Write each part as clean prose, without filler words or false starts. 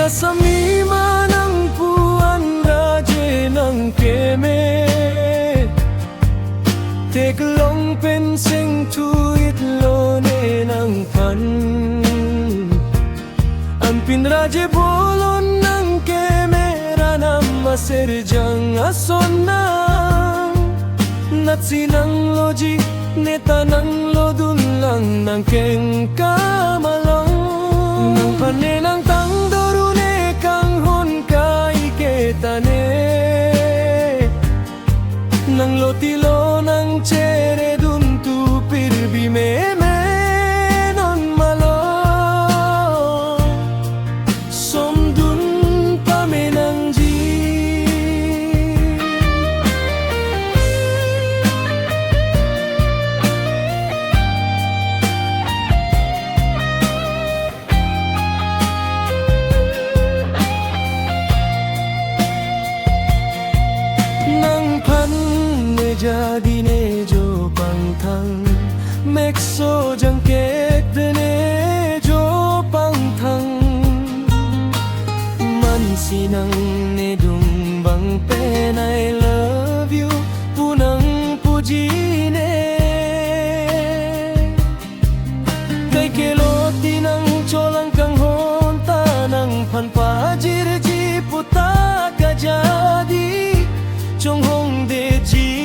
Asami ng puan radye ng keme Teklong penseng tuit lone ng pan Ang pinradye bolon ng kemera na maserjang asonang Natsinang loji neta ng lodulang ng keng kamalong Nang paninang tangdorune kang hon kai ketane Nang lotilo ng chere dun tu pirbi meme non malo Som dun pamenang ji jadi ne jo pangthang mekso jang kek dene jo pangthang man sinang ne dung bang pen I love you punang puji ne kai keloti nang cholang kang honta nang phan pajir ji puta ka jadi chong hong de ji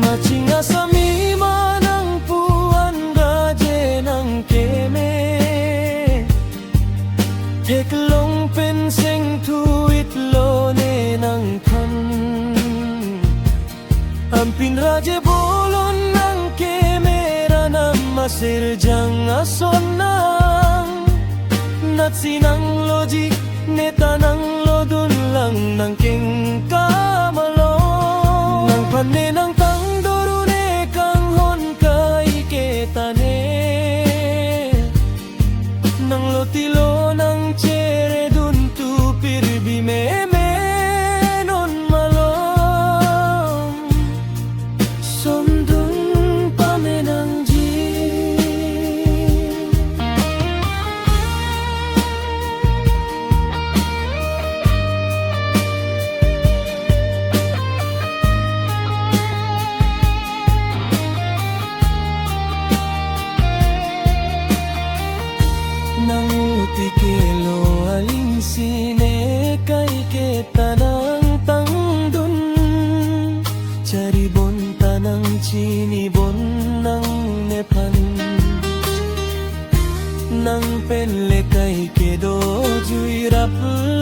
Macing asami manang puan radye ng keme Teklong penseng tuit lone ng pan Ampin radye bolon ng kemera na maserjang asonang Natsinang loji neta ng lodun lang ng king kamalong Nang paninang tangdorune kang hon kai ketane Nang lotilo ng chere dun tu pirbi meme non malom Som dun pamenang ji Tikelo aling sine kai ketanang tangdun Cari bon tanang chini bon nang nepan Nang penle kai kedo jui rap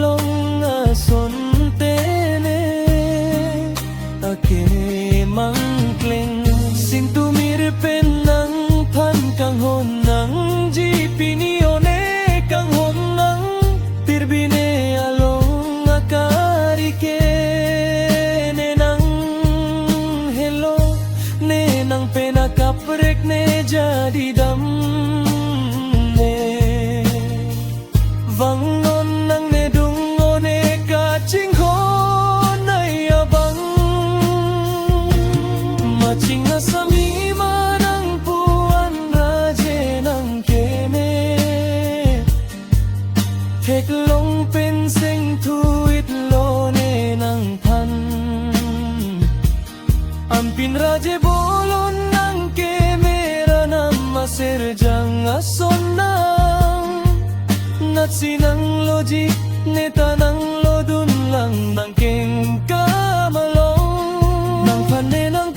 long ason tene Ake mangkleng sintumir pen nang pan kang hon nang jipinione kang honang tirbine along akari ke nenang hello nenang penakaprek ne jadi dam ne vangon nang ne dungone kaching hon ay abang macing asami manang puan radye ng keme Teklong penseng tuit lone ng pan Ampin radye bolon ng kemera na maserjang asonang Natsinang loji neta ng lodun lang ng king kamalong Nang paninang